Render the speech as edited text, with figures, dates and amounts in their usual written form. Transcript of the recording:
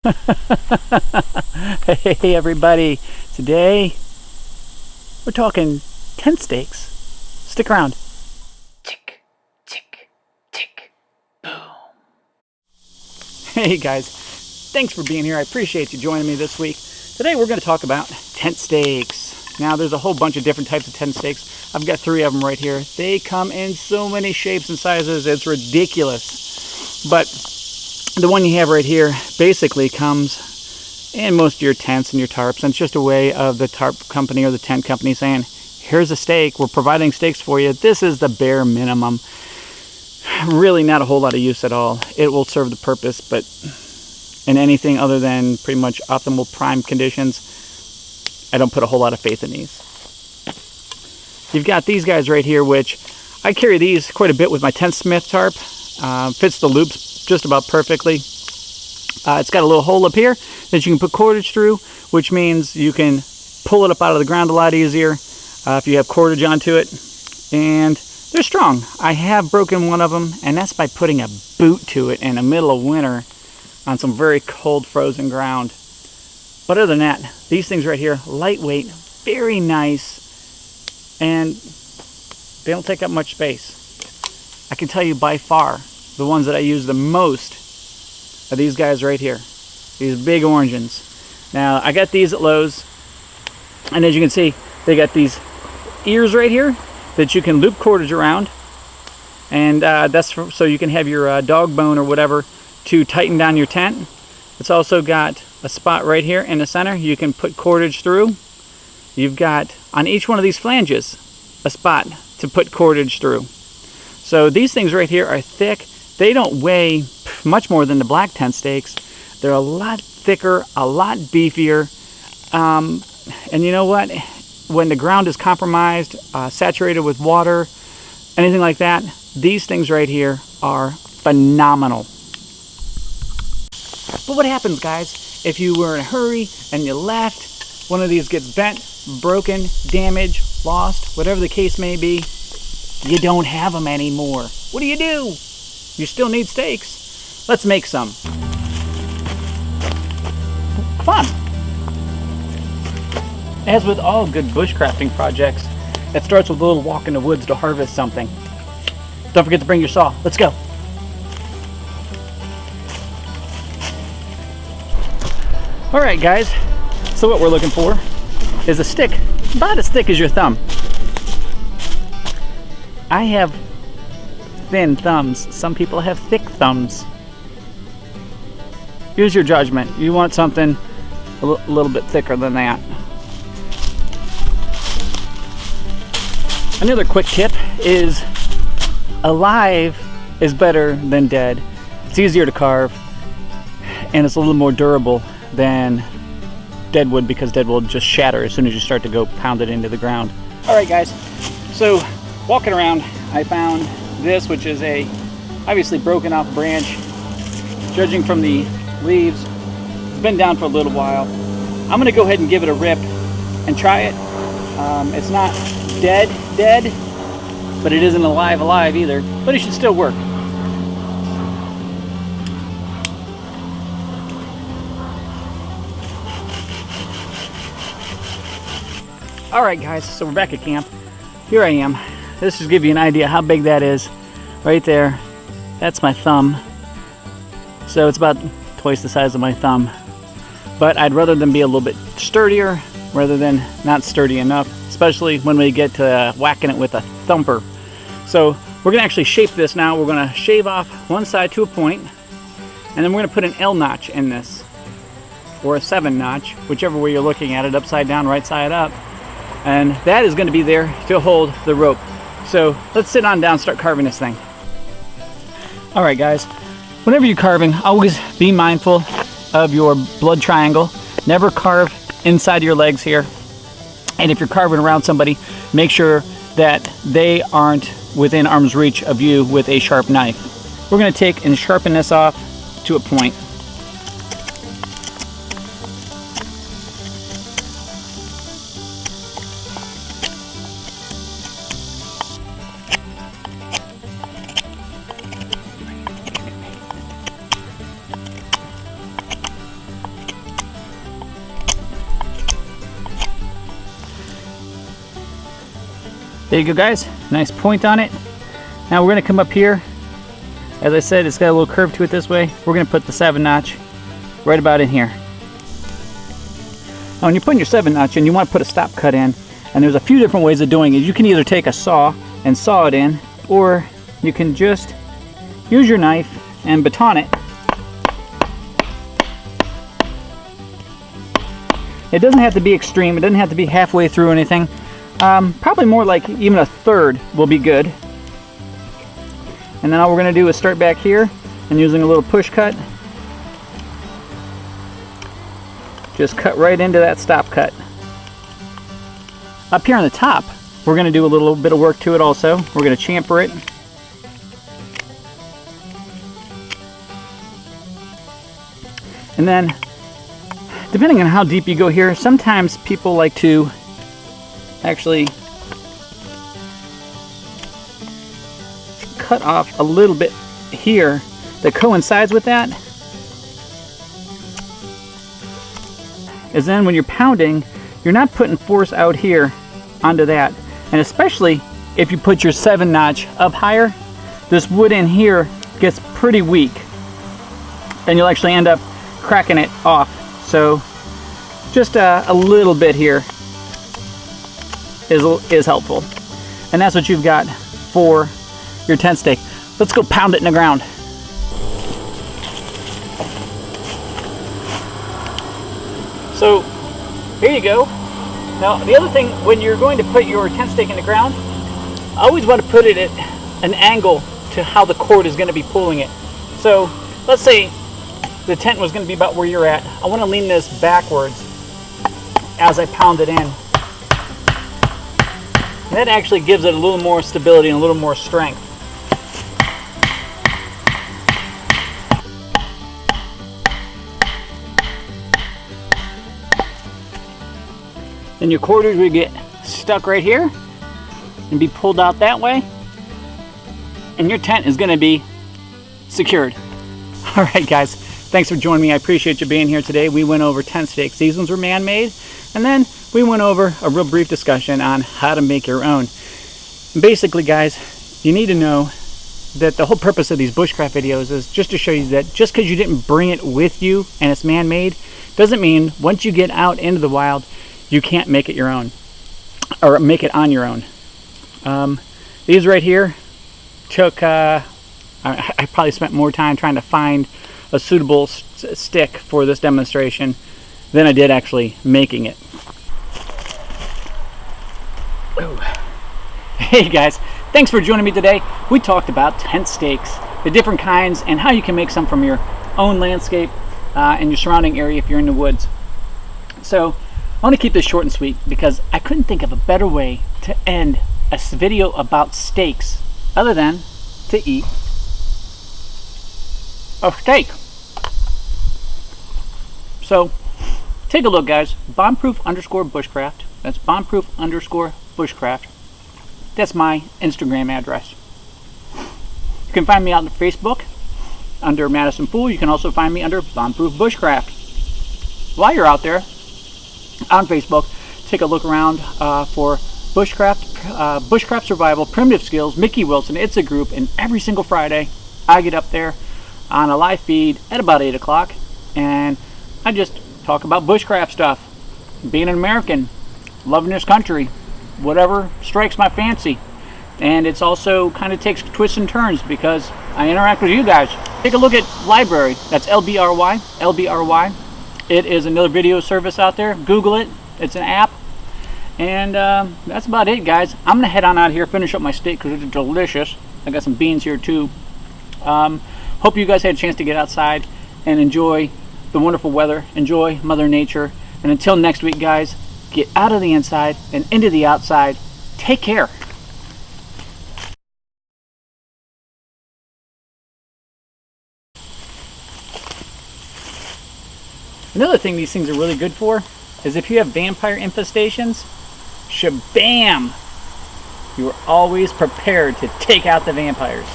Hey everybody, today we're talking tent stakes. Stick around. Tick, tick, tick, boom. Hey guys, thanks for being here. I appreciate you joining me this week. Today we're going to talk about tent stakes. Now there's a whole bunch of different types of tent stakes. I've got 3 of them right here. They come in so many shapes and sizes, it's ridiculous. But the one you have right here basically comes in most of your tents and your tarps, and it's just a way of the tarp company or the tent company saying, here's a stake, we're providing stakes for you, this is the bare minimum. Really not a whole lot of use at all. It will serve the purpose, but in anything other than pretty much optimal prime conditions, I don't put a whole lot of faith in these. You've got these guys right here, which I carry these quite a bit with my Tent Smith tarp. Fits the loops just about perfectly. It's got a little hole up here that you can put cordage through, which means you can pull it up out of the ground a lot easier if you have cordage onto it. And they're strong. I have broken one of them, and that's by putting a boot to it in the middle of winter on some very cold frozen ground. But other than that, these things right here, lightweight, very nice, and they don't take up much space. I can tell you by far, the ones that I use the most are these guys right here, these big oranges. Now I got these at Lowe's, and as you can see, they got these ears right here that you can loop cordage around, and that's so you can have your dog bone or whatever to tighten down your tent. It's also got a spot right here in the center you can put cordage through. You've got on each one of these flanges a spot to put cordage through. So these things right here are thick. They don't weigh much more than the black tent stakes. They're a lot thicker, a lot beefier. And you know what? When the ground is compromised, saturated with water, anything like that, these things right here are phenomenal. But what happens, guys, if you were in a hurry and you left, one of these gets bent, broken, damaged, lost, whatever the case may be, you don't have them anymore. What do? You still need stakes. Let's make some. Fun. As with all good bushcrafting projects, it starts with a little walk in the woods to harvest something. Don't forget to bring your saw. Let's go. All right, guys. So what we're looking for is a stick about as thick as your thumb. I have thin thumbs. Some people have thick thumbs. Use your judgment. You want something a little bit thicker than that. Another quick tip is alive is better than dead. It's easier to carve, and it's a little more durable than dead wood, because dead wood just shatter as soon as you start to go pound it into the ground. All right, guys. So walking around, I found this, which is a obviously broken off branch. Judging from the leaves, it's been down for a little while. I'm gonna go ahead and give it a rip and try it. It's not dead, but it isn't alive either, but it should still work. All right, guys, so we're back at camp. Here I am. This should give you an idea how big that is. Right there, that's my thumb. So it's about twice the size of my thumb. But I'd rather them be a little bit sturdier rather than not sturdy enough, especially when we get to whacking it with a thumper. So we're gonna actually shape this now. We're gonna shave off one side to a point, and then we're gonna put an L notch in this, or a 7 notch, whichever way you're looking at it, upside down, right side up. And that is gonna be there to hold the rope. So let's sit on down and start carving this thing. All right, guys, whenever you're carving, always be mindful of your blood triangle. Never carve inside your legs here. And if you're carving around somebody, make sure that they aren't within arm's reach of you with a sharp knife. We're gonna take and sharpen this off to a point. There you go, guys. Nice point on it. Now we're going to come up here. As I said, it's got a little curve to it this way. We're going to put the 7-notch right about in here. Now when you're putting your 7-notch in, you want to put a stop cut in. And there's a few different ways of doing it. You can either take a saw and saw it in, or you can just use your knife and baton it. It doesn't have to be extreme. It doesn't have to be halfway through anything. Probably more like even a third will be good. And then all we're going to do is start back here and using a little push cut, just cut right into that stop cut. Up here on the top, we're going to do a little bit of work to it also. We're going to chamfer it. And then, depending on how deep you go here, sometimes people like to actually cut off a little bit here that coincides with that. Is then when you're pounding, you're not putting force out here onto that. And especially if you put your 7-notch up higher, this wood in here gets pretty weak. And you'll actually end up cracking it off. So just a little bit here is helpful. And that's what you've got for your tent stake. Let's go pound it in the ground. So here you go. Now the other thing, when you're going to put your tent stake in the ground, I always want to put it at an angle to how the cord is going to be pulling it. So let's say the tent was going to be about where you're at. I want to lean this backwards as I pound it in. And that actually gives it a little more stability and a little more strength. Then your quarters would get stuck right here and be pulled out that way, and your tent is going to be secured. All right, guys, thanks for joining me. I appreciate you being here today. We went over tent stakes. These ones were man-made, and then we went over a real brief discussion on how to make your own. Basically, guys, you need to know that the whole purpose of these bushcraft videos is just to show you that just because you didn't bring it with you and it's man-made doesn't mean once you get out into the wild you can't make it your own or make it on your own. These right here took I probably spent more time trying to find a suitable stick for this demonstration than I did actually making it. Ooh. Hey guys, thanks for joining me today. We talked about tent stakes, the different kinds, and how you can make some from your own landscape and your surrounding area if you're in the woods. So I want to keep this short and sweet because I couldn't think of a better way to end a video about stakes other than to eat a steak. So take a look, guys. Bombproof_bushcraft. That's Bombproof_bushcraft. That's my Instagram address. You can find me out on Facebook under Madison Fool. You can also find me under Bombproof Bushcraft. While you're out there on Facebook, take a look around for Bushcraft, Bushcraft Survival, Primitive Skills, Mickey Wilson. It's a group, and every single Friday I get up there on a live feed at about 8 o'clock, and I just talk about bushcraft stuff, being an American, loving this country, whatever strikes my fancy. And it's also kind of takes twists and turns because I interact with you guys. Take a look at LBRY. That's LBRY. LBRY. It is another video service out there. Google it. It's an app. And that's about it, guys. I'm going to head on out here, finish up my steak because it's delicious. I got some beans here too. Hope you guys had a chance to get outside and enjoy the wonderful weather. Enjoy Mother Nature. And until next week, guys, get out of the inside and into the outside. Take care. Another thing these things are really good for is if you have vampire infestations, shabam! You are always prepared to take out the vampires.